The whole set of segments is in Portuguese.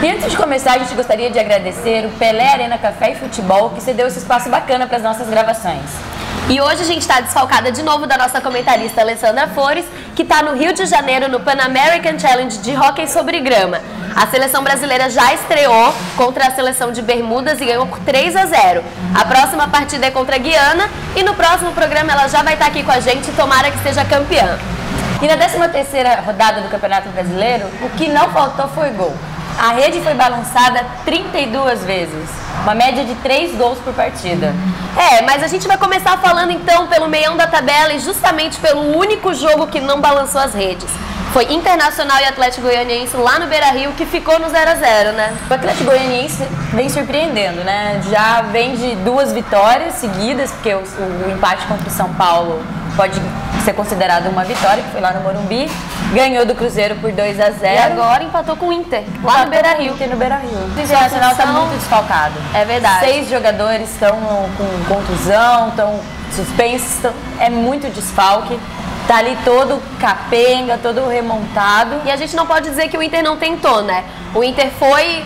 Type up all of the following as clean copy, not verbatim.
E antes de começar, a gente gostaria de agradecer o Pelé Arena Café e Futebol, que cedeu esse espaço bacana para as nossas gravações. E hoje a gente está desfalcada de novo da nossa comentarista Alessandra Flores, que está no Rio de Janeiro no Pan American Challenge de hóquei sobre grama. A seleção brasileira já estreou contra a seleção de Bermudas e ganhou por 3-0. A próxima partida é contra a Guiana e no próximo programa ela já vai estar aqui com a gente, tomara que seja campeã. E na 13ª rodada do Campeonato Brasileiro, o que não faltou foi gol. A rede foi balançada 32 vezes, uma média de 3 gols por partida. Mas a gente vai começar falando então pelo meião da tabela e justamente pelo único jogo que não balançou as redes. Foi Internacional e Atlético Goianiense lá no Beira-Rio, que ficou no 0-0, né? O Atlético Goianiense vem surpreendendo, né? Já vem de 2 vitórias seguidas, porque o empate contra o São Paulo pode ser considerado uma vitória, que foi lá no Morumbi. Ganhou do Cruzeiro por 2-0. E agora empatou com o Inter, lá no Beira-Rio. O Internacional está muito desfalcado. É verdade. 6 jogadores estão com contusão, estão suspensos, é muito desfalque. Tá ali todo capenga, todo remontado. E a gente não pode dizer que o Inter não tentou, né? O Inter foi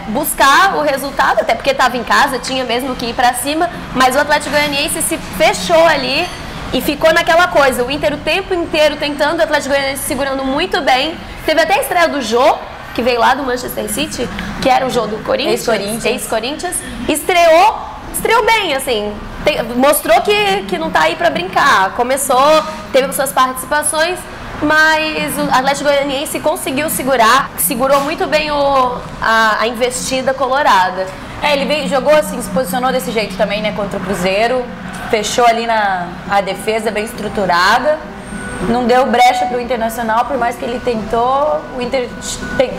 buscar o resultado, até porque estava em casa, tinha mesmo que ir para cima, mas o Atlético Goianiense se fechou ali e ficou naquela coisa. O Inter o tempo inteiro tentando, o Atlético Goianiense segurando muito bem. Teve até a estreia do Jô, que veio lá do Manchester City, que era o Jô do Corinthians, ex-Corinthians. Estreou bem, assim, mostrou que não tá aí pra brincar. Começou, teve suas participações, mas o Atlético Goianiense conseguiu segurou muito bem a investida colorada. Ele jogou assim, se posicionou desse jeito também, né, contra o Cruzeiro, fechou ali a defesa bem estruturada, não deu brecha pro Internacional, por mais que ele tentou, o Inter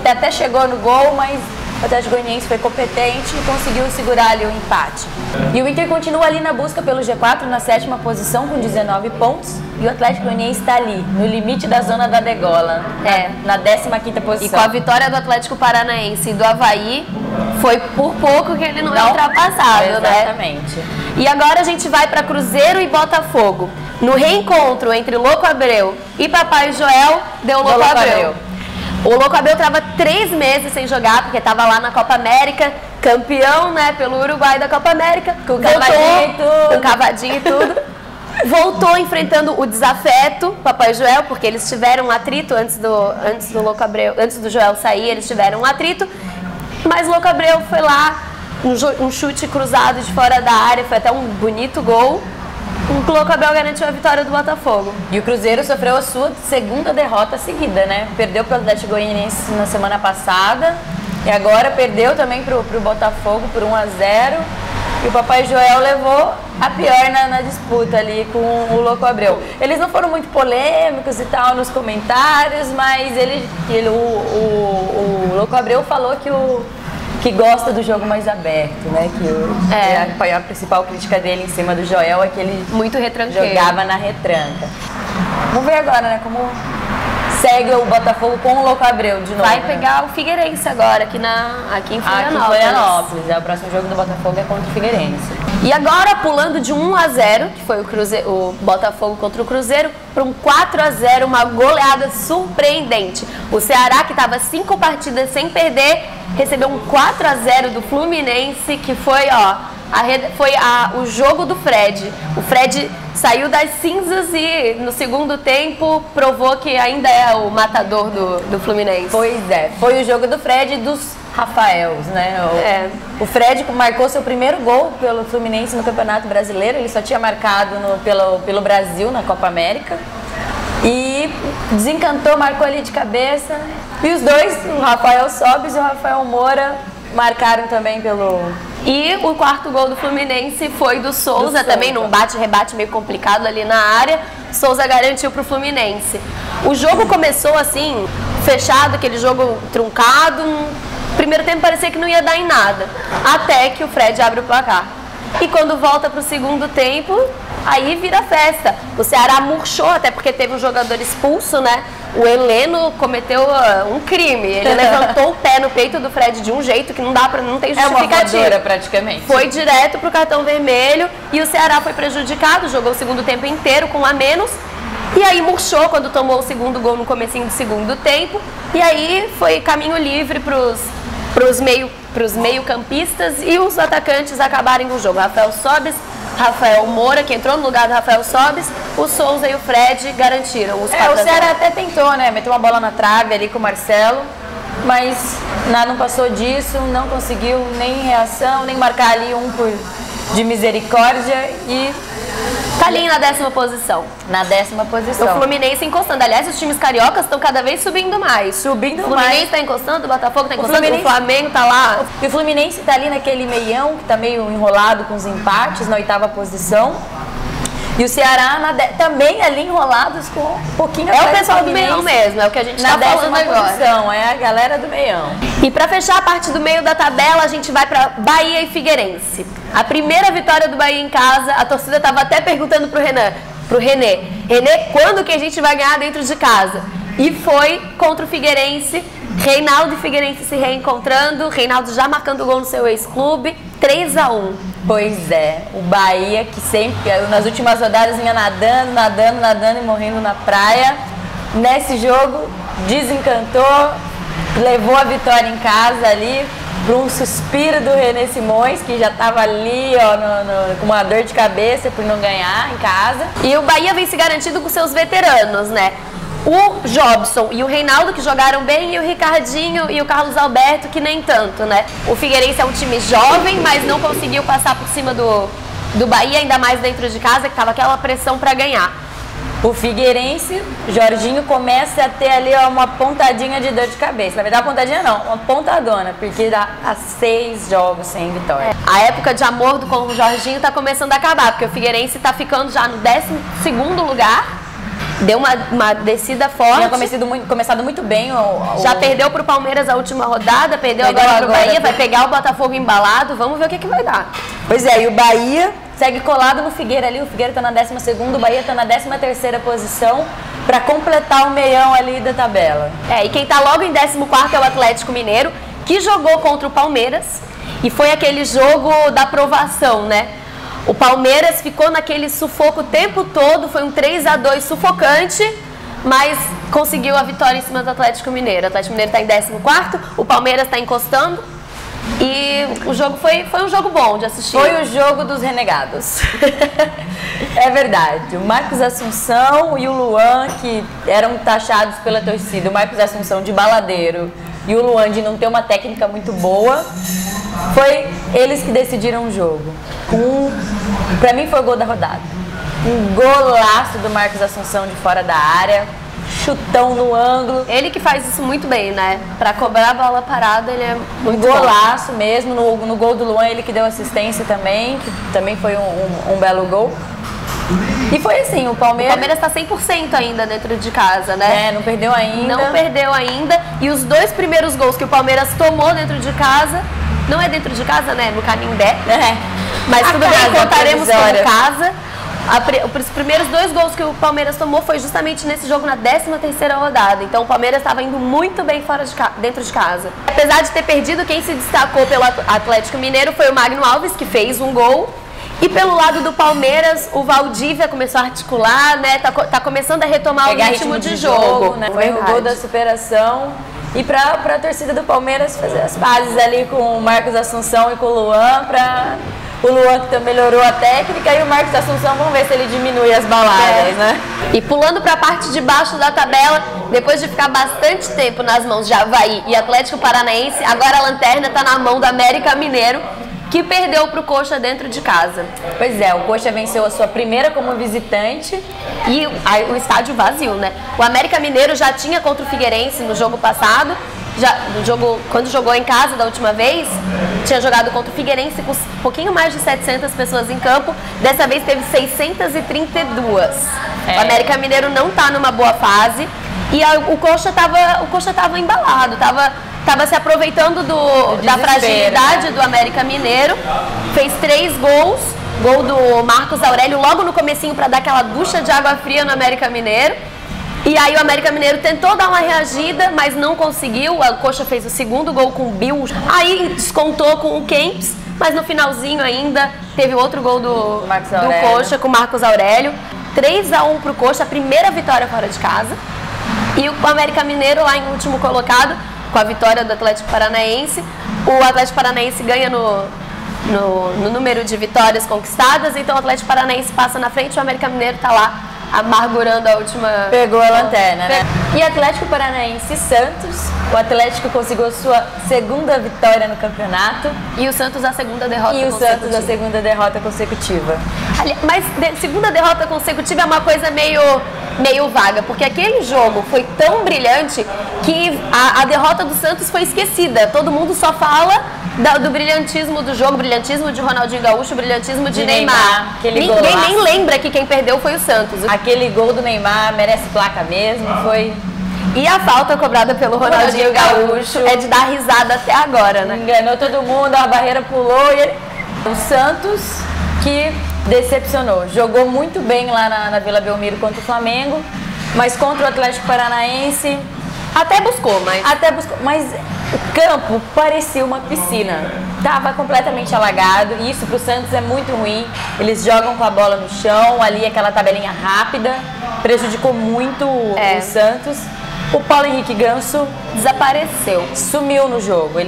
até chegou no gol, mas o Atlético Goianiense foi competente e conseguiu segurar ali o empate. E o Inter continua ali na busca pelo G4, na 7ª posição, com 19 pontos. E o Atlético Goianiense está ali, no limite da zona da degola, na 15ª posição. E com a vitória do Atlético Paranaense e do Avaí, foi por pouco que ele não é ultrapassado, exatamente. Né? E agora a gente vai para Cruzeiro e Botafogo. No reencontro entre Louco Abreu e Papai Joel, deu Louco Abreu. O Louco Abreu estava 3 meses sem jogar, porque estava lá na Copa América, campeão, né, pelo Uruguai da Copa América. Com cavadinho e tudo. Voltou enfrentando o desafeto, Papai Joel, porque eles tiveram um atrito antes do Louco Abreu, antes do Joel sair, eles tiveram um atrito. Mas o Louco Abreu foi lá, um chute cruzado de fora da área, foi até um bonito gol. O Louco Abreu garantiu a vitória do Botafogo. E o Cruzeiro sofreu a sua 2ª derrota seguida, né? Perdeu para o Atlético Goianiense na semana passada e agora perdeu também para o Botafogo por 1-0. E o Papai Joel levou a pior na disputa ali com o Louco Abreu. Eles não foram muito polêmicos e tal nos comentários, mas o Louco Abreu falou que gosta do jogo mais aberto, né? A principal crítica dele em cima do Joel é que ele muito retranqueiro, jogava na retranca. Vamos ver agora, né? Como segue o Botafogo com o Louco Abreu de novo. Vai pegar o Figueirense agora, aqui em Florianópolis. O próximo jogo do Botafogo é contra o Figueirense. E agora, pulando de 1-0, que foi o Botafogo contra o Cruzeiro, para um 4-0, uma goleada surpreendente. O Ceará, que estava 5 partidas sem perder, recebeu um 4-0 do Fluminense, que foi, o jogo do Fred. O Fred saiu das cinzas e no segundo tempo provou que ainda é o matador do Fluminense. Pois é, foi o jogo do Fred e dos Rafaels, né? O Fred marcou seu primeiro gol pelo Fluminense no Campeonato Brasileiro, ele só tinha marcado pelo Brasil na Copa América. E desencantou, marcou ali de cabeça. E os dois, o Rafael Sobis e o Rafael Moura, marcaram também pelo... E o 4º gol do Fluminense foi do Souza, também num bate-rebate meio complicado ali na área. Souza garantiu para o Fluminense. O jogo começou assim, fechado, aquele jogo truncado. Primeiro tempo parecia que não ia dar em nada, até que o Fred abre o placar. E quando volta para o segundo tempo, aí vira festa. O Ceará murchou, até porque teve um jogador expulso, né? O Heleno cometeu um crime. Ele levantou o pé no peito do Fred de um jeito que não tem justificativa. É uma voadora, praticamente. Foi direto pro cartão vermelho e o Ceará foi prejudicado, jogou o segundo tempo inteiro com um a menos. E aí murchou quando tomou o segundo gol no comecinho do segundo tempo. E aí foi caminho livre pros meio-campistas e os atacantes acabarem com o jogo. Rafael Sobis, Rafael Moura, que entrou no lugar do Rafael Sobis, o Souza e o Fred garantiram os 4 a 0. O Ceará até tentou, né? Meteu uma bola na trave ali com o Marcelo, mas não passou disso, não conseguiu nem reação, nem marcar ali de misericórdia e tá ali na 10ª posição. Na 10ª posição. O Fluminense encostando. Aliás, os times cariocas estão cada vez subindo mais. O Fluminense tá encostando, o Botafogo tá encostando, o Flamengo tá lá. E o Fluminense tá ali naquele meião, que tá meio enrolado com os empates, na 8ª posição. E o Ceará também ali enrolados com um pouquinho atrás. É o pessoal do meião mesmo, é o que a gente tá falando agora. Posição, é a galera do meião. E para fechar a parte do meio da tabela, a gente vai para Bahia e Figueirense. A primeira vitória do Bahia em casa, a torcida tava até perguntando pro René, quando que a gente vai ganhar dentro de casa? E foi contra o Figueirense, Reinaldo e Figueirense se reencontrando, Reinaldo já marcando gol no seu ex-clube, 3 a 1. Pois é, o Bahia que sempre, nas últimas rodadas, vinha nadando e morrendo na praia. Nesse jogo, desencantou, levou a vitória em casa ali, por um suspiro do René Simões, que já estava ali com uma dor de cabeça por não ganhar em casa. E o Bahia vem se garantindo com seus veteranos, né? O Jobson e o Reinaldo, que jogaram bem, e o Ricardinho e o Carlos Alberto, que nem tanto, né? O Figueirense é um time jovem, mas não conseguiu passar por cima do Bahia, ainda mais dentro de casa, que tava aquela pressão para ganhar. O Figueirense, Jorginho começa a ter ali uma pontadinha de dor de cabeça. Na verdade, pontadinha não, uma pontadona, porque dá 6 jogos sem vitória. A época de amor com o Jorginho tá começando a acabar, porque o Figueirense tá ficando já no 12º lugar. Deu uma descida forte. Tinha começado muito bem. Já perdeu pro Palmeiras a última rodada, perdeu agora pro Bahia, vai pegar o Botafogo embalado, vamos ver o que vai dar. Pois é, e o Bahia segue colado no Figueira ali, o Figueira tá na 12ª, o Bahia tá na 13ª posição para completar o meião ali da tabela. E quem tá logo em 14º é o Atlético Mineiro, que jogou contra o Palmeiras e foi aquele jogo da provação, né? O Palmeiras ficou naquele sufoco o tempo todo, foi um 3 a 2 sufocante, mas conseguiu a vitória em cima do Atlético Mineiro. O Atlético Mineiro está em 14º, o Palmeiras está encostando e o jogo foi um jogo bom de assistir. Foi o jogo dos renegados. É verdade. O Marcos Assunção e o Luan, que eram taxados pela torcida, o Marcos Assunção de baladeiro e o Luan de não ter uma técnica muito boa, foi eles que decidiram o jogo. Pra mim foi o gol da rodada. Um golaço do Marcos Assunção de fora da área, chutão no ângulo. Ele que faz isso muito bem, né? Pra cobrar a bola parada, ele é muito golaço mesmo. No gol do Luan, ele que deu assistência também, que também foi um belo gol. E foi assim, o Palmeiras tá 100% ainda dentro de casa, né? Não perdeu ainda. Não perdeu ainda. E os 2 primeiros gols que o Palmeiras tomou dentro de casa, não é dentro de casa, né? No Canindé. Mas tudo bem, contaremos como casa. Os primeiros 2 gols que o Palmeiras tomou foi justamente nesse jogo na 13ª rodada. Então o Palmeiras estava indo muito bem dentro de casa. Apesar de ter perdido, quem se destacou pelo Atlético Mineiro foi o Magno Alves, que fez um gol. E pelo lado do Palmeiras, o Valdívia começou a articular, né? Tá começando a retomar o ritmo de jogo. Né? Foi o gol da superação. E pra a torcida do Palmeiras fazer as pazes ali com o Marcos Assunção e com o Luan, o Luan que melhorou a técnica, e o Marcos Assunção, vamos ver se ele diminui as baladas, né? E pulando para a parte de baixo da tabela, depois de ficar bastante tempo nas mãos de Avaí e Atlético Paranaense, agora a lanterna está na mão do América Mineiro, que perdeu para o Coxa dentro de casa. Pois é, o Coxa venceu a sua primeira como visitante e o estádio vazio, né? O América Mineiro já tinha contra o Figueirense no jogo passado, quando jogou em casa da última vez, tinha jogado contra o Figueirense com um pouquinho mais de 700 pessoas em campo. Dessa vez teve 632. O América Mineiro não está numa boa fase e o Coxa tava embalado, tava se aproveitando da fragilidade, né, do América Mineiro. Fez 3 gols, gol do Marcos Aurélio logo no comecinho para dar aquela ducha de água fria no América Mineiro. E aí o América Mineiro tentou dar uma reagida, mas não conseguiu. O Coxa fez o segundo gol com o Bill. Aí descontou com o Kempis, mas no finalzinho ainda teve outro gol do Coxa com o Marcos Aurélio. 3-1 pro Coxa, a primeira vitória fora de casa. E o América Mineiro lá em último colocado, com a vitória do Atlético Paranaense. O Atlético Paranaense ganha no número de vitórias conquistadas, então o Atlético Paranaense passa na frente, o América Mineiro tá lá amargurando a última... Pegou a lanterna, né? E Atlético Paranaense e Santos, o Atlético conseguiu a sua segunda vitória no campeonato. E o Santos a segunda derrota consecutiva. E o Santos a segunda derrota consecutiva. Mas segunda derrota consecutiva é uma coisa meio vaga, porque aquele jogo foi tão brilhante que a derrota do Santos foi esquecida. Todo mundo só fala do brilhantismo do jogo, brilhantismo de Ronaldinho Gaúcho, brilhantismo de Neymar. Ninguém nem lembra que quem perdeu foi o Santos. Aquele gol do Neymar merece placa mesmo, foi... E a falta cobrada pelo Ronaldinho Gaúcho é de dar risada até agora, né? Enganou todo mundo, a barreira pulou e ele... O Santos que decepcionou. Jogou muito bem lá na Vila Belmiro contra o Flamengo, mas contra o Atlético Paranaense... Até buscou, mas o campo parecia uma piscina. Tava completamente alagado e isso pro Santos é muito ruim. Eles jogam com a bola no chão, ali aquela tabelinha rápida, prejudicou muito o Santos. O Paulo Henrique Ganso desapareceu, sumiu no jogo.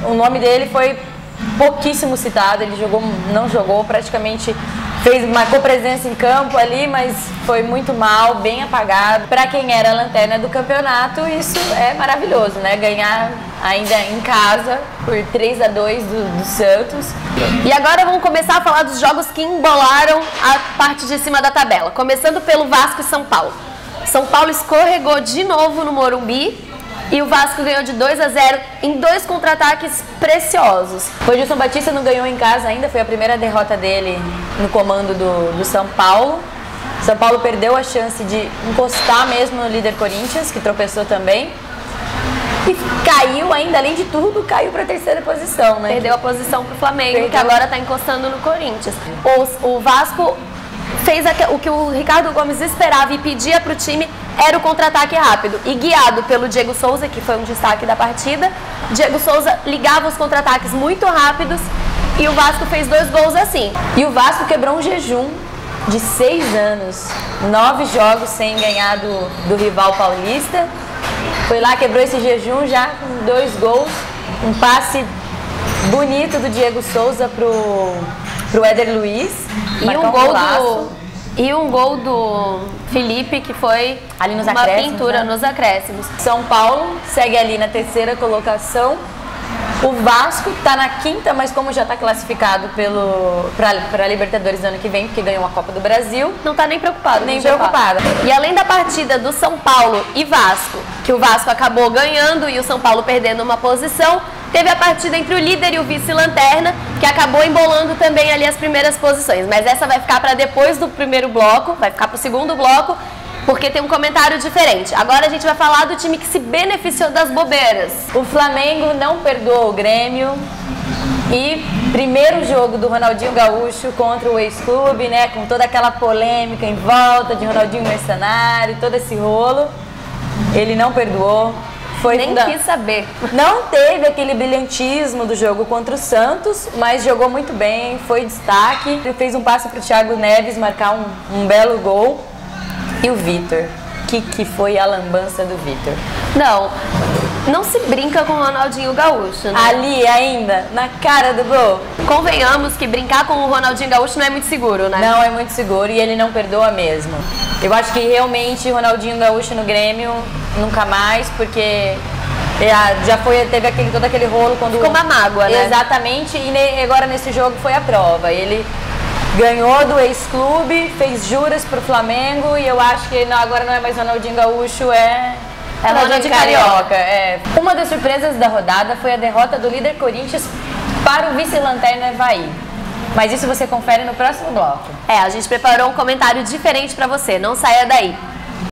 O nome dele foi pouquíssimo citado, ele não jogou, praticamente marcou presença em campo ali, mas foi muito mal, bem apagado. Para quem era a lanterna do campeonato, isso é maravilhoso, né? Ganhar ainda em casa por 3-2 do Santos. E agora vamos começar a falar dos jogos que embolaram a parte de cima da tabela, começando pelo Vasco e São Paulo. São Paulo escorregou de novo no Morumbi e o Vasco ganhou de 2-0 em 2 contra-ataques preciosos. O Gilson Batista não ganhou em casa ainda, foi a primeira derrota dele no comando do São Paulo. São Paulo perdeu a chance de encostar mesmo no líder Corinthians, que tropeçou também. E caiu ainda, além de tudo, caiu para a 3ª posição, né? Perdeu a posição para o Flamengo, que agora está encostando no Corinthians. O Vasco fez o que o Ricardo Gomes esperava e pedia para o time, era o contra-ataque rápido. E guiado pelo Diego Souza, que foi um destaque da partida, Diego Souza ligava os contra-ataques muito rápidos e o Vasco fez 2 gols assim. E o Vasco quebrou um jejum de 6 anos, 9 jogos sem ganhar do rival paulista. Foi lá, quebrou esse jejum já com 2 gols, um passe bonito do Diego Souza pro Éder Luiz. E um gol do Felipe, que foi ali nos uma acréscimos, pintura, né? Nos acréscimos. São Paulo segue ali na 3ª colocação. O Vasco está na 5ª, mas como já está classificado para a Libertadores do ano que vem, porque ganhou a Copa do Brasil, não está nem preocupado. E além da partida do São Paulo e Vasco, que o Vasco acabou ganhando e o São Paulo perdendo uma posição, teve a partida entre o líder e o vice-lanterna, que acabou embolando também ali as primeiras posições. Mas essa vai ficar para depois do primeiro bloco, vai ficar para o segundo bloco, porque tem um comentário diferente. Agora a gente vai falar do time que se beneficiou das bobeiras. O Flamengo não perdoou o Grêmio e primeiro jogo do Ronaldinho Gaúcho contra o ex-clube, né, com toda aquela polêmica em volta de Ronaldinho mercenário, todo esse rolo, ele não perdoou. Nem quis saber. Não teve aquele brilhantismo do jogo contra o Santos, mas jogou muito bem, foi destaque. Ele fez um passe para o Thiago Neves marcar um belo gol. E o Vitor, que foi a lambança do Vitor. Não se brinca com o Ronaldinho Gaúcho, né? Ali ainda, na cara do gol. Convenhamos que brincar com o Ronaldinho Gaúcho não é muito seguro, né? Não é muito seguro e ele não perdoa mesmo. Eu acho que realmente o Ronaldinho Gaúcho no Grêmio nunca mais, porque teve todo aquele rolo quando... Ficou uma mágoa, né? Exatamente, e agora nesse jogo foi a prova. Ele ganhou do ex-clube, fez juras pro Flamengo e eu acho que agora não é mais Ronaldinho Gaúcho, é Ronaldinho Carioca. Uma das surpresas da rodada foi a derrota do líder Corinthians para o vice-lanterna Avaí. Mas isso você confere no próximo bloco. A gente preparou um comentário diferente para você, não saia daí.